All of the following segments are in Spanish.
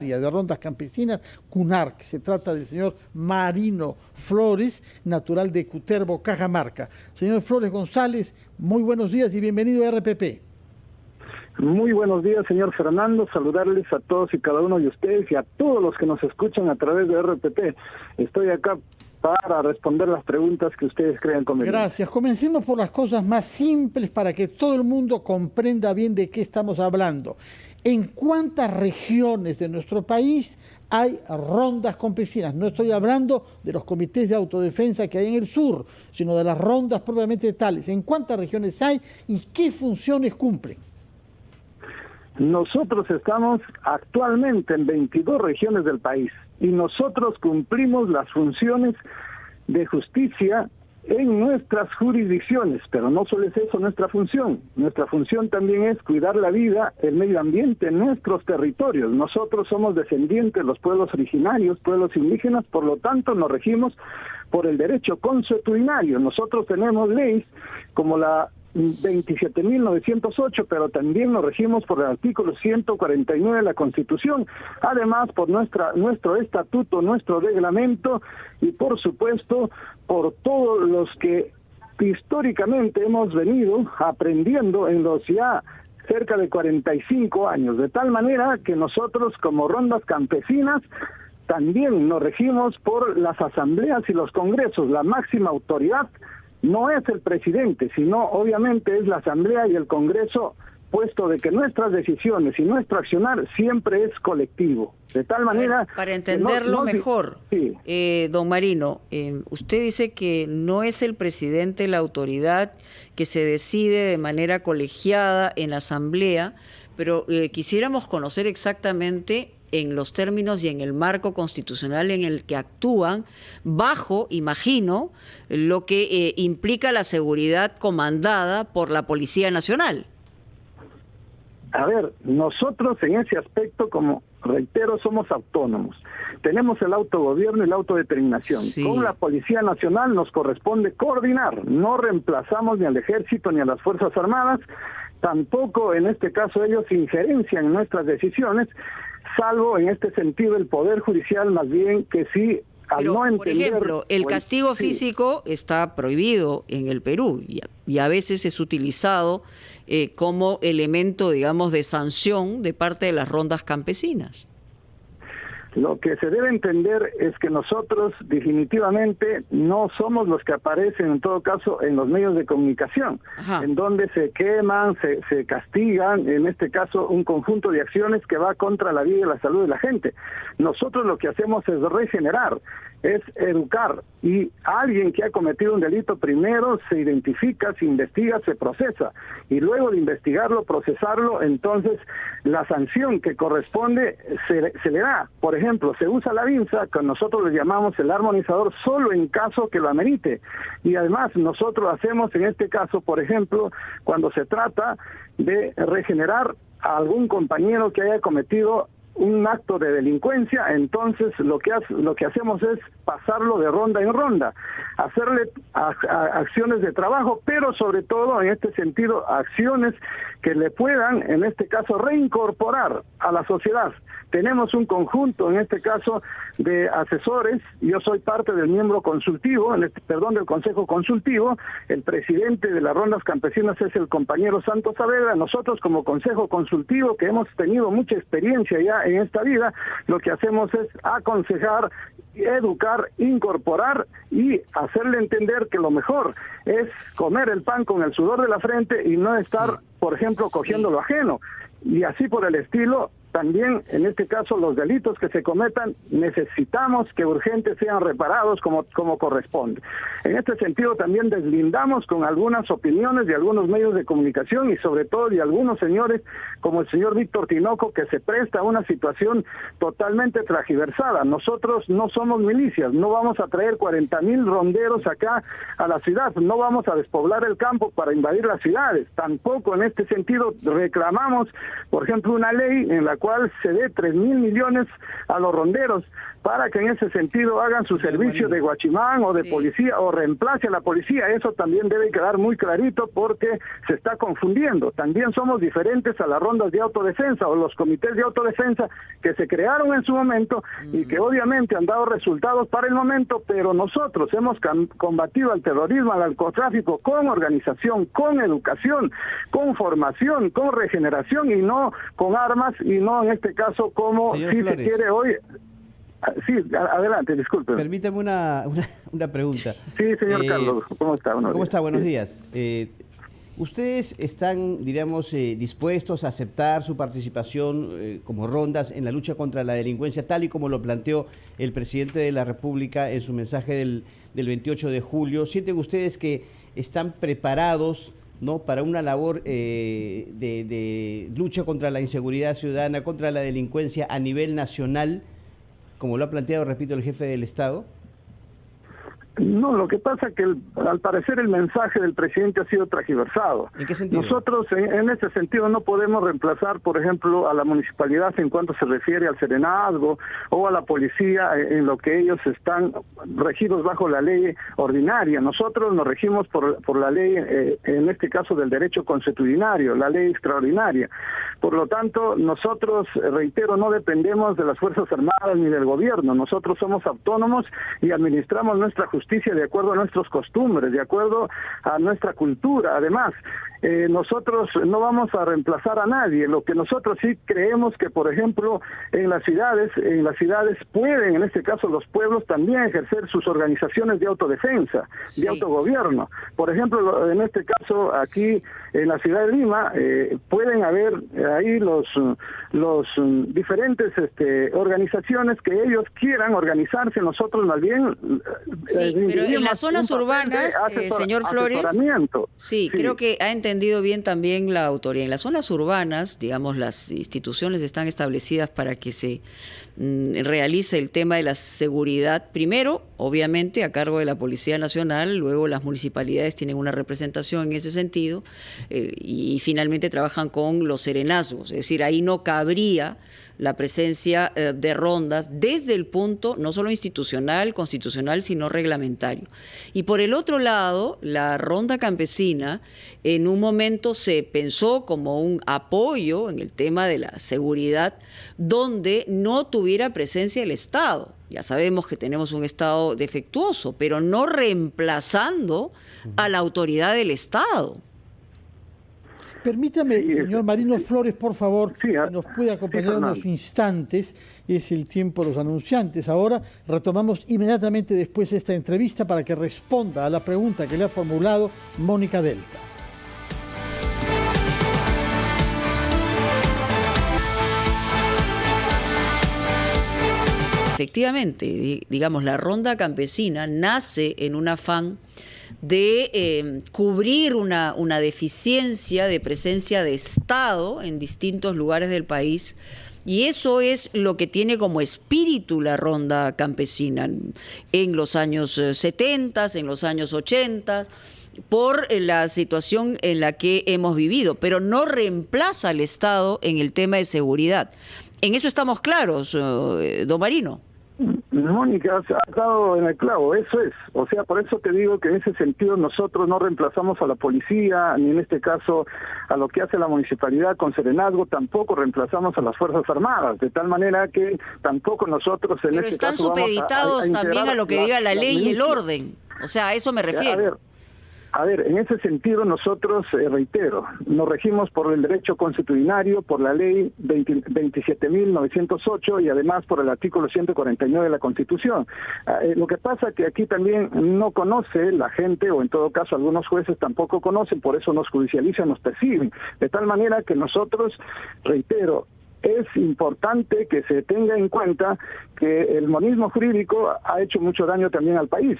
de Rondas Campesinas, CUNARC. Se trata del señor Marino Flores, natural de Cutervo, Cajamarca. Señor Flores González, muy buenos días y bienvenido a RPP. Muy buenos días, señor Fernando. Saludarles a todos y cada uno de ustedes y a todos los que nos escuchan a través de RPP. Estoy acá para responder las preguntas que ustedes crean convenientes. Gracias. Comencemos por las cosas más simples para que todo el mundo comprenda bien de qué estamos hablando. ¿En cuántas regiones de nuestro país hay rondas campesinas? No estoy hablando de los comités de autodefensa que hay en el sur, sino de las rondas propiamente tales. ¿En cuántas regiones hay y qué funciones cumplen? Nosotros estamos actualmente en 22 regiones del país y nosotros cumplimos las funciones de justicia en nuestras jurisdicciones, pero no solo es eso nuestra función. Nuestra función también es cuidar la vida, el medio ambiente en nuestros territorios. Nosotros somos descendientes de los pueblos originarios, pueblos indígenas, por lo tanto nos regimos por el derecho consuetudinario. Nosotros tenemos leyes como la 27.908, pero también nos regimos por el artículo 149 de la Constitución, además por nuestro estatuto, nuestro reglamento y por supuesto por todos los que históricamente hemos venido aprendiendo en los ya cerca de 45 años, de tal manera que nosotros como rondas campesinas también nos regimos por las asambleas y los congresos. La máxima autoridad no es el presidente, sino obviamente es la Asamblea y el Congreso, puesto de que nuestras decisiones y nuestro accionar siempre es colectivo. De tal manera... Para entenderlo mejor, sí. Don Marino, usted dice que no es el presidente la autoridad que se decide de manera colegiada en la Asamblea, pero quisiéramos conocer exactamente en los términos y en el marco constitucional en el que actúan, bajo, imagino, lo que implica la seguridad comandada por la Policía Nacional. A ver, nosotros en ese aspecto, como reitero, somos autónomos. Tenemos el autogobierno y la autodeterminación. Sí. Con la Policía Nacional nos corresponde coordinar. No reemplazamos ni al Ejército ni a las Fuerzas Armadas. Tampoco en este caso ellos injerencian en nuestras decisiones, salvo en este sentido el Poder Judicial más bien que sí, al pero, no entender... Por ejemplo, el castigo físico está prohibido en el Perú y a veces es utilizado como elemento, digamos, de sanción de parte de las rondas campesinas. Lo que se debe entender es que nosotros definitivamente no somos los que aparecen en todo caso en los medios de comunicación, Ajá. en donde se queman, se castigan, en este caso un conjunto de acciones que va contra la vida y la salud de la gente. Nosotros lo que hacemos es regenerar, es educar, y alguien que ha cometido un delito primero se identifica, se investiga, se procesa, y luego de investigarlo, procesarlo, entonces la sanción que corresponde se le da. Por ejemplo, se usa la vinza, que nosotros le llamamos el armonizador, solo en caso que lo amerite, y además nosotros hacemos en este caso, por ejemplo, cuando se trata de regenerar a algún compañero que haya cometido un acto de delincuencia, entonces lo que hacemos es pasarlo de ronda en ronda, hacerle acciones de trabajo, pero sobre todo en este sentido acciones que le puedan, en este caso, reincorporar a la sociedad. Tenemos un conjunto, en este caso, de asesores. Yo soy parte del miembro consultivo, del Consejo Consultivo. El presidente de las rondas campesinas es el compañero Santos Saavedra. Nosotros como Consejo Consultivo, que hemos tenido mucha experiencia ya en esta vida, lo que hacemos es aconsejar, educar, incorporar y hacerle entender que lo mejor es comer el pan con el sudor de la frente y no estar, por ejemplo, cogiendo lo ajeno. Y así por el estilo. También, en este caso, los delitos que se cometan, necesitamos que urgentes sean reparados como corresponde. En este sentido, también deslindamos con algunas opiniones de algunos medios de comunicación y sobre todo de algunos señores, como el señor Víctor Tinoco, que se presta a una situación totalmente transgiversada. Nosotros no somos milicias, no vamos a traer 40,000 ronderos acá a la ciudad, no vamos a despoblar el campo para invadir las ciudades. Tampoco en este sentido reclamamos, por ejemplo, una ley en la cual se dé 3,000 millones a los ronderos. para que en ese sentido hagan su servicio de guachimán o de policía o reemplace a la policía. Eso también debe quedar muy clarito porque se está confundiendo. También somos diferentes a las rondas de autodefensa o los comités de autodefensa que se crearon en su momento y que obviamente han dado resultados para el momento, pero nosotros hemos combatido al terrorismo, al narcotráfico con organización, con educación, con formación, con regeneración y no con armas y no en este caso como Señor si Flores. se quiere hoy. Sí, adelante, disculpe. Permítame una pregunta. Sí, señor Carlos, ¿cómo está? ¿Cómo está? Buenos días. ¿Ustedes están, diríamos, dispuestos a aceptar su participación como rondas en la lucha contra la delincuencia, tal y como lo planteó el presidente de la República en su mensaje del 28 de julio? ¿Sienten ustedes que están preparados, ¿no?, para una labor de lucha contra la inseguridad ciudadana, contra la delincuencia a nivel nacional, como lo ha planteado, repito, el jefe del Estado? No, lo que pasa es que al parecer el mensaje del presidente ha sido transgiversado. ¿En qué sentido? Nosotros en ese sentido no podemos reemplazar, por ejemplo, a la municipalidad en cuanto se refiere al serenazgo o a la policía en lo que ellos están regidos bajo la ley ordinaria. Nosotros nos regimos por la ley, en este caso del derecho consuetudinario, la ley extraordinaria. Por lo tanto, nosotros, reitero, no dependemos de las Fuerzas Armadas ni del gobierno. Nosotros somos autónomos y administramos nuestra justicia de acuerdo a nuestras costumbres, de acuerdo a nuestra cultura. Además, nosotros no vamos a reemplazar a nadie. Lo que nosotros sí creemos que, por ejemplo, en las ciudades pueden, en este caso los pueblos, también ejercer sus organizaciones de autodefensa, de autogobierno. Por ejemplo, en este caso, aquí en la ciudad de Lima, pueden haber ahí los diferentes organizaciones que ellos quieran organizarse. Nosotros más bien pero en las zonas urbanas, señor Flores, creo que ha entendido bien también la autoría. En las zonas urbanas, digamos, las instituciones están establecidas para que se realice el tema de la seguridad, primero, obviamente, a cargo de la Policía Nacional, luego las municipalidades tienen una representación en ese sentido, y finalmente trabajan con los serenazgos, es decir, ahí no cabría la presencia de rondas desde el punto no solo institucional, constitucional, sino reglamentario. Y por el otro lado, la ronda campesina en un momento se pensó como un apoyo en el tema de la seguridad donde no tuviera presencia el Estado. Ya sabemos que tenemos un Estado defectuoso, pero no reemplazando a la autoridad del Estado. Permítame, señor Marino Flores, por favor, que nos pueda acompañar unos instantes. Es el tiempo de los anunciantes. Ahora retomamos inmediatamente después de esta entrevista para que responda a la pregunta que le ha formulado Mónica Delta. Efectivamente, digamos, la ronda campesina nace en un afán de cubrir una deficiencia de presencia de Estado en distintos lugares del país, y eso es lo que tiene como espíritu la ronda campesina en los años 70, en los años 80, por la situación en la que hemos vivido, pero no reemplaza al Estado en el tema de seguridad. En eso estamos claros, don Marino. Mónica, ha dado en el clavo, eso es. O sea, por eso te digo que en ese sentido nosotros no reemplazamos a la policía, ni en este caso a lo que hace la municipalidad con serenazgo, tampoco reemplazamos a las Fuerzas Armadas, de tal manera que tampoco nosotros en Pero este están caso supeditados también a lo que diga la ley y el orden. O sea, a eso me refiero. A ver, en ese sentido nosotros, reitero, nos regimos por el derecho consuetudinario, por la ley 27.908 y además por el artículo 149 de la Constitución. Lo que pasa es que aquí también no conoce la gente, o en todo caso algunos jueces tampoco conocen, por eso nos judicializan, nos persiguen. De tal manera que nosotros, reitero, es importante que se tenga en cuenta que el monismo jurídico ha hecho mucho daño también al país.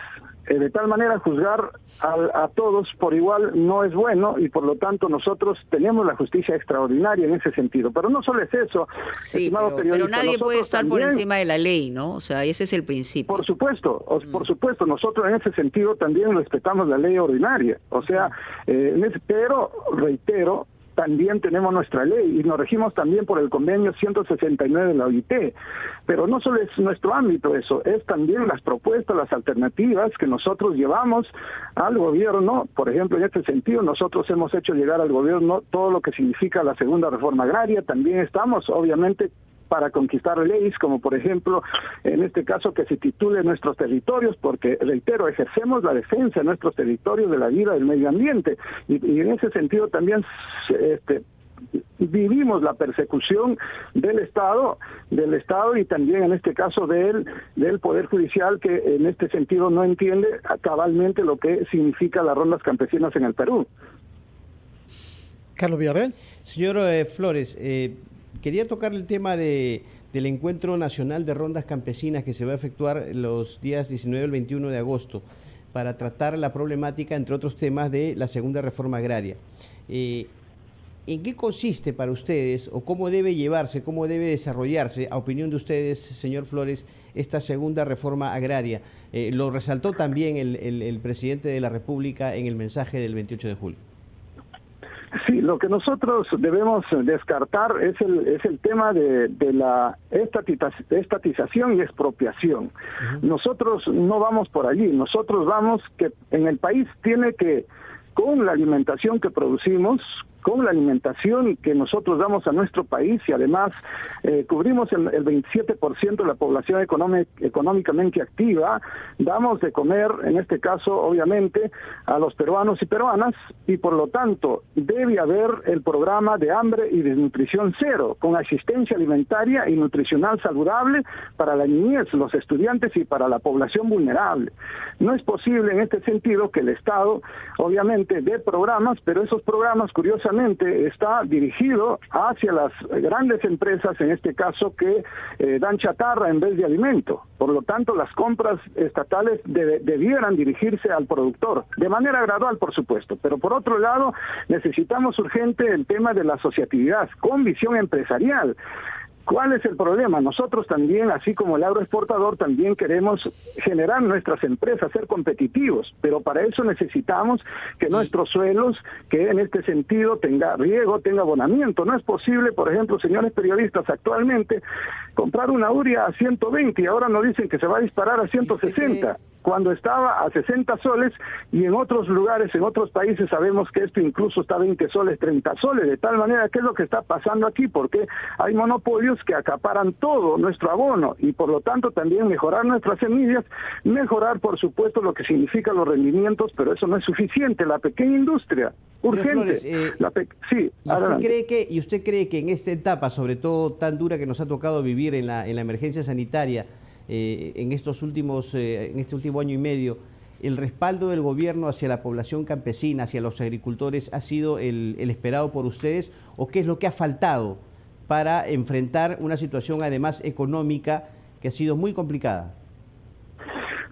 De tal manera, juzgar a todos por igual no es bueno y por lo tanto nosotros tenemos la justicia extraordinaria en ese sentido. Pero no solo es eso, sí, pero nadie puede estar por encima de la ley, ¿no? O sea, ese es el principio. Por supuesto, nosotros en ese sentido también respetamos la ley ordinaria. O sea, pero reitero, también tenemos nuestra ley y nos regimos también por el convenio 169 de la OIT. Pero no solo es nuestro ámbito eso, es también las propuestas, las alternativas que nosotros llevamos al gobierno. Por ejemplo, en este sentido, nosotros hemos hecho llegar al gobierno todo lo que significa la segunda reforma agraria. También estamos, obviamente, para conquistar leyes, como por ejemplo, en este caso, que se titule Nuestros Territorios, porque, reitero, ejercemos la defensa de nuestros territorios, de la vida, del medio ambiente, y en ese sentido también vivimos la persecución del Estado y también en este caso del Poder Judicial, que en este sentido no entiende cabalmente lo que significa las rondas campesinas en el Perú. Carlos Villarreal. Señor Flores, quería tocar el tema del Encuentro Nacional de Rondas Campesinas que se va a efectuar los días 19 al 21 de agosto para tratar la problemática, entre otros temas, de la segunda reforma agraria. ¿En qué consiste para ustedes o cómo debe llevarse, cómo debe desarrollarse, a opinión de ustedes, señor Flores, esta segunda reforma agraria? Lo resaltó también el presidente de la República en el mensaje del 28 de julio. Sí, lo que nosotros debemos descartar es el tema de la estatización y expropiación. Nosotros no vamos por allí, nosotros vamos que en el país tiene que, con la alimentación que producimos, con la alimentación que nosotros damos a nuestro país, y además cubrimos el 27% de la población económicamente activa, damos de comer, en este caso, obviamente, a los peruanos y peruanas, y por lo tanto debe haber el programa de hambre y desnutrición cero, con asistencia alimentaria y nutricional saludable para la niñez, los estudiantes y para la población vulnerable. No es posible en este sentido que el Estado, obviamente, dé programas, pero esos programas, curiosamente, está dirigido hacia las grandes empresas, en este caso, que dan chatarra en vez de alimento. Por lo tanto, las compras estatales debieran dirigirse al productor, de manera gradual, por supuesto. Pero por otro lado, necesitamos urgente el tema de la asociatividad, con visión empresarial. ¿Cuál es el problema? Nosotros también, así como el agroexportador, también queremos generar nuestras empresas, ser competitivos, pero para eso necesitamos que nuestros suelos, que en este sentido tenga riego, tenga abonamiento. No es posible, por ejemplo, señores periodistas, actualmente comprar una urea a 120 y ahora nos dicen que se va a disparar a 160. Cuando estaba a 60 soles, y en otros lugares, en otros países, sabemos que esto incluso está a 20 soles, 30 soles, de tal manera que es lo que está pasando aquí, porque hay monopolios que acaparan todo nuestro abono, y por lo tanto también mejorar nuestras semillas, mejorar por supuesto lo que significan los rendimientos, pero eso no es suficiente. La pequeña industria, urgente. Flores, sí, ¿Y usted cree que en esta etapa, sobre todo tan dura que nos ha tocado vivir en la emergencia sanitaria, en este último año y medio, el respaldo del gobierno hacia la población campesina, hacia los agricultores, ha sido el esperado por ustedes, o qué es lo que ha faltado para enfrentar una situación además económica que ha sido muy complicada?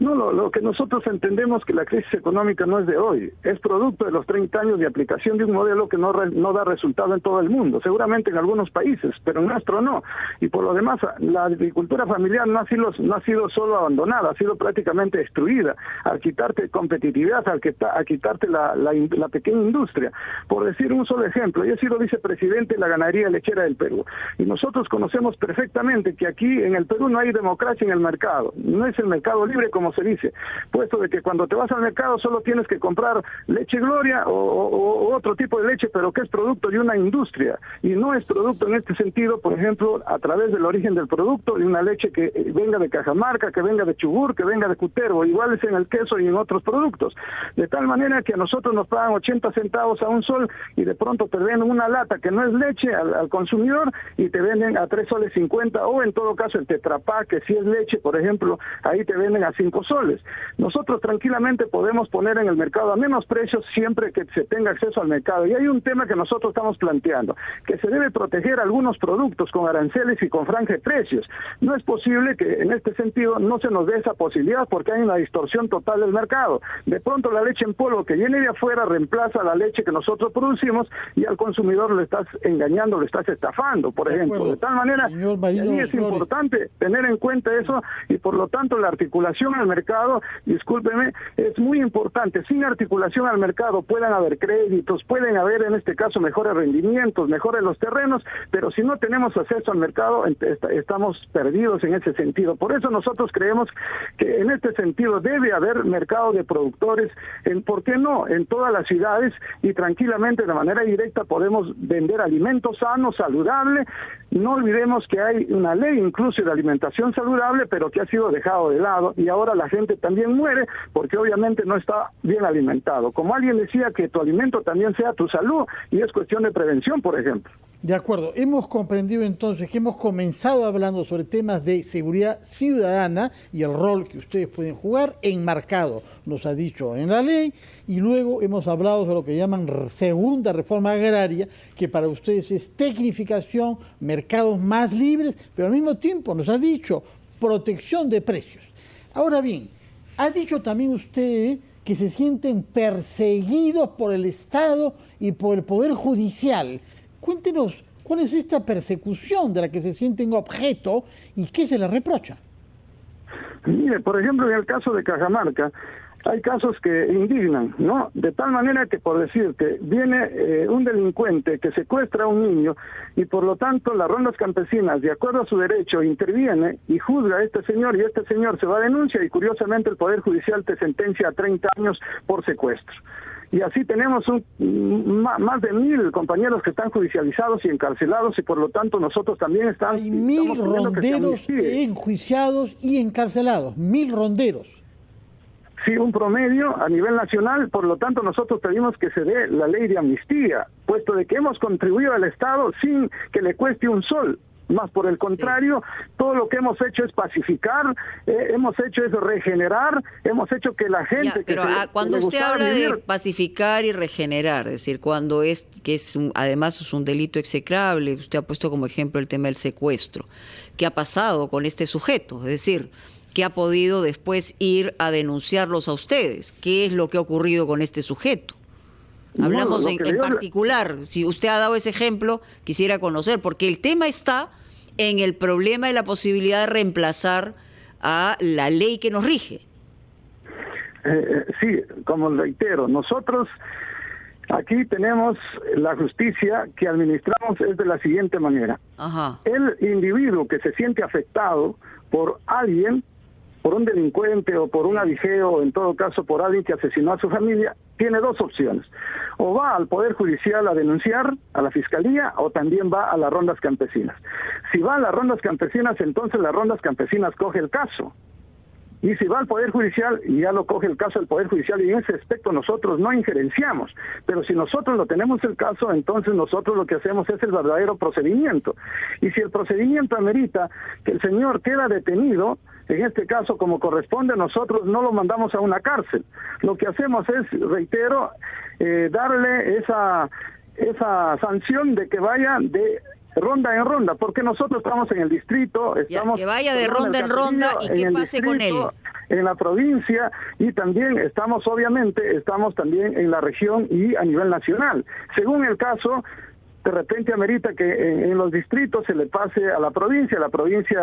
No, lo que nosotros entendemos que la crisis económica no es de hoy, es producto de los 30 años de aplicación de un modelo que no da resultado en todo el mundo, seguramente en algunos países, pero en nuestro no. Y por lo demás, la agricultura familiar no ha sido solo abandonada, ha sido prácticamente destruida, al quitarte competitividad, a quitarte la pequeña industria. Por decir un solo ejemplo, yo he sido vicepresidente de la ganadería lechera del Perú, y nosotros conocemos perfectamente que aquí en el Perú no hay democracia en el mercado, no es el mercado libre como se dice, puesto de que cuando te vas al mercado solo tienes que comprar leche Gloria o otro tipo de leche, pero que es producto de una industria, y no es producto en este sentido, por ejemplo, a través del origen del producto, de una leche que venga de Cajamarca, que venga de Chubut, que venga de Cutervo, igual es en el queso y en otros productos, de tal manera que a nosotros nos pagan 80 centavos a un sol, y de pronto te venden una lata que no es leche al consumidor, y te venden a 3 soles 50, o en todo caso el Tetra Pak, que si es leche, por ejemplo, ahí te venden a 5 soles. Nosotros tranquilamente podemos poner en el mercado a menos precios siempre que se tenga acceso al mercado. Y hay un tema que nosotros estamos planteando, que se debe proteger algunos productos con aranceles y con franja de precios. No es posible que en este sentido no se nos dé esa posibilidad, porque hay una distorsión total del mercado. De pronto la leche en polvo que viene de afuera reemplaza la leche que nosotros producimos, y al consumidor lo estás engañando, lo estás estafando, por ejemplo. De tal manera, es importante tener en cuenta eso, y por lo tanto la articulación al mercado, discúlpeme, es muy importante. Sin articulación al mercado pueden haber créditos, pueden haber en este caso mejores rendimientos, mejores los terrenos, pero si no tenemos acceso al mercado, estamos perdidos en ese sentido. Por eso nosotros creemos que en este sentido debe haber mercado de productores, ¿por qué no? En todas las ciudades, y tranquilamente de manera directa podemos vender alimentos sanos, saludables. No olvidemos que hay una ley incluso de alimentación saludable, pero que ha sido dejado de lado, y ahora la gente también muere porque obviamente no está bien alimentado. Como alguien decía, que tu alimento también sea tu salud, y es cuestión de prevención, por ejemplo. De acuerdo, hemos comprendido entonces que hemos comenzado hablando sobre temas de seguridad ciudadana y el rol que ustedes pueden jugar enmarcado, nos ha dicho, en la ley, y luego hemos hablado sobre lo que llaman segunda reforma agraria, que para ustedes es tecnificación, mercados más libres, pero al mismo tiempo nos ha dicho protección de precios. Ahora bien, ha dicho también usted que se sienten perseguidos por el Estado y por el Poder Judicial. Cuéntenos, ¿cuál es esta persecución de la que se sienten objeto y qué se les reprocha? Mire, por ejemplo, en el caso de Cajamarca, hay casos que indignan, ¿no? De tal manera que, por decirte, viene un delincuente que secuestra a un niño y por lo tanto las rondas campesinas, de acuerdo a su derecho, interviene y juzga a este señor, y este señor se va a denuncia y curiosamente el Poder Judicial te sentencia a 30 años por secuestro. Y así tenemos más de 1,000 compañeros que están judicializados y encarcelados, y por lo tanto nosotros también estamos... Hay 1.000 ronderos enjuiciados y encarcelados, 1.000 ronderos. Sí, un promedio a nivel nacional, por lo tanto nosotros pedimos que se dé la ley de amnistía, puesto de que hemos contribuido al Estado sin que le cueste un sol. Más por el contrario, todo lo que hemos hecho es pacificar, hemos hecho es regenerar, hemos hecho que la gente... pero cuando usted habla de pacificar y regenerar, es decir, cuando además es un delito execrable, usted ha puesto como ejemplo el tema del secuestro, ¿qué ha pasado con este sujeto? Es decir, ¿qué ha podido después ir a denunciarlos a ustedes? ¿Qué es lo que ha ocurrido con este sujeto? Hablamos en particular, si usted ha dado ese ejemplo, quisiera conocer, porque el tema está en el problema de la posibilidad de reemplazar a la ley que nos rige. Sí, como reitero, nosotros aquí tenemos la justicia que administramos es de la siguiente manera. Ajá. El individuo que se siente afectado por alguien, por un delincuente o por un adigeo, o en todo caso por alguien que asesinó a su familia, tiene dos opciones. O va al Poder Judicial a denunciar a la Fiscalía, o también va a las rondas campesinas. Si va a las rondas campesinas, entonces las rondas campesinas coge el caso. Y si va al Poder Judicial, ya lo coge el caso del Poder Judicial, y en ese aspecto nosotros no injerenciamos. Pero si nosotros lo tenemos el caso, entonces nosotros lo que hacemos es el verdadero procedimiento. Y si el procedimiento amerita que el señor queda detenido, en este caso, como corresponde, nosotros no lo mandamos a una cárcel. Lo que hacemos es, reitero, darle esa sanción de que vaya de ronda en ronda, porque nosotros estamos en el distrito, estamos... Que vaya de ronda en ronda y qué pase con él. En la provincia, y también estamos también en la región y a nivel nacional. Según el caso, de repente amerita que en los distritos se le pase a la provincia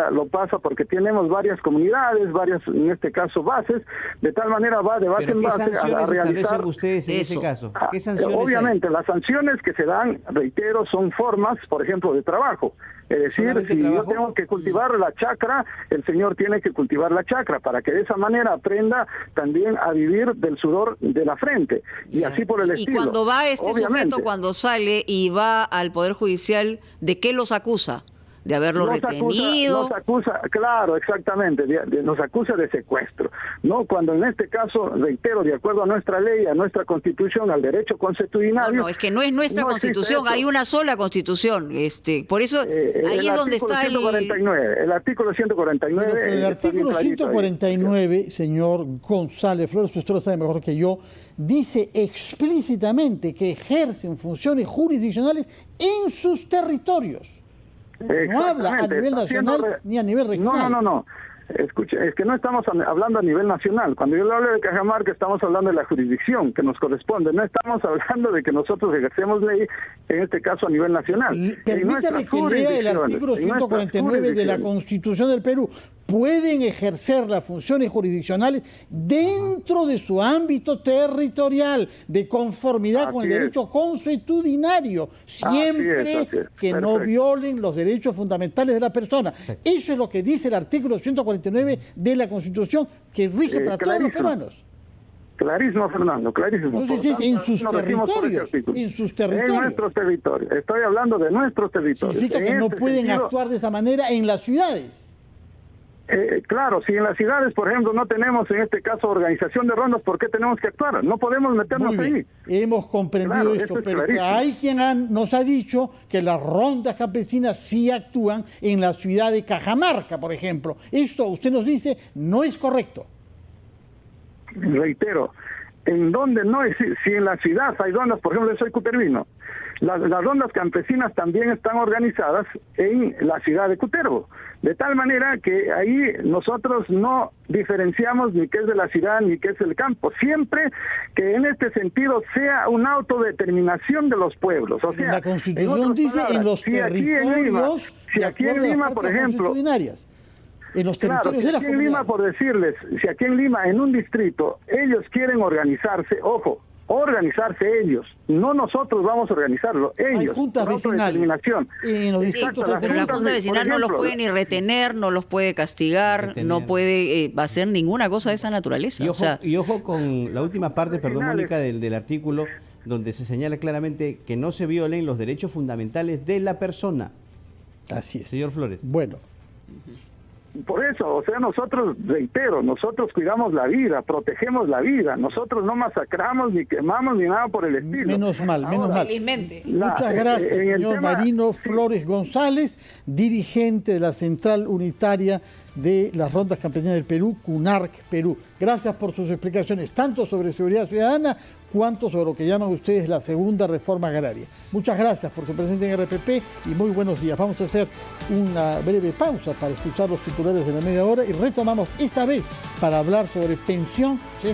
lo pasa porque tenemos varias comunidades, varias, en este caso, bases, de tal manera va de base en base a realizar... ustedes en ese caso? ¿Qué sanciones obviamente, las sanciones que se dan, reitero, son formas, por ejemplo, de trabajo. Es decir, si yo tengo que cultivar la chacra, el señor tiene que cultivar la chacra para que de esa manera aprenda también a vivir del sudor de la frente. Y así por el estilo. Y cuando va sujeto, cuando sale y va al Poder Judicial, ¿de qué los acusa? ¿De haberlo retenido? Nos acusa, claro, exactamente, nos acusa de secuestro, ¿no? Cuando en este caso, reitero, de acuerdo a nuestra ley, a nuestra Constitución, al derecho constitucional... No, es que no es nuestra Constitución, hay una sola Constitución, por eso ahí es donde está el artículo 149. Pero el artículo 149, señor González Flores, usted lo sabe mejor que yo, dice explícitamente que ejercen funciones jurisdiccionales en sus territorios. No habla a nivel nacional ni a nivel regional. No. Escuche, es que no estamos hablando a nivel nacional. Cuando yo le hablo de Cajamarca, estamos hablando de la jurisdicción que nos corresponde. No estamos hablando de que nosotros ejercemos ley, en este caso a nivel nacional. Permítame que lea el artículo 149 de la Constitución del Perú. pueden ejercer las funciones jurisdiccionales dentro de su ámbito territorial, de conformidad con el derecho consuetudinario, siempre que no violen los derechos fundamentales de la persona. Eso es lo que dice el artículo 149 de la Constitución, que rige para todos los peruanos. Clarísimo, Fernando, clarísimo. Entonces es en sus territorios, En nuestros territorios. Estoy hablando de nuestros territorios. Significa que no pueden actuar de esa manera en las ciudades. Claro, si en las ciudades, por ejemplo, no tenemos en este caso organización de rondas, ¿por qué tenemos que actuar? No podemos meternos ahí. Hemos comprendido esto, pero hay quien nos ha dicho que las rondas campesinas sí actúan en la ciudad de Cajamarca, por ejemplo. Esto, usted nos dice, no es correcto. Reitero, en donde no es, si en la ciudad hay rondas, por ejemplo, yo soy cutervino, las rondas campesinas también están organizadas en la ciudad de Cutervo, de tal manera que ahí nosotros no diferenciamos ni qué es de la ciudad ni qué es del campo, siempre que en este sentido sea una autodeterminación de los pueblos. O sea, la Constitución dice palabras, en los territorios, si aquí en Lima, por ejemplo, en los territorios de la aquí en Lima, por decirles, si aquí en Lima, en un distrito, ellos quieren organizarse, ojo, organizarse ellos, no nosotros vamos a organizarlo, ellos. Hay juntas vecinales. Pero la junta vecinal no los puede ni retener, no los puede castigar, no puede hacer ninguna cosa de esa naturaleza. Y ojo con la última parte, perdón, Mónica, del artículo, donde se señala claramente que no se violen los derechos fundamentales de la persona. Así es. Señor Flores. Bueno. Por eso, o sea, nosotros, reitero, nosotros cuidamos la vida, protegemos la vida, nosotros no masacramos, ni quemamos, ni nada por el estilo. Menos mal. Muchas gracias, señor Marino Flores González, dirigente de la Central Unitaria de las Rondas Campesinas del Perú, CUNARC Perú. Gracias por sus explicaciones, tanto sobre seguridad ciudadana, cuanto sobre lo que llaman ustedes la segunda reforma agraria. Muchas gracias por su presencia en RPP y muy buenos días. Vamos a hacer una breve pausa para escuchar los titulares de la media hora y retomamos esta vez para hablar sobre pensión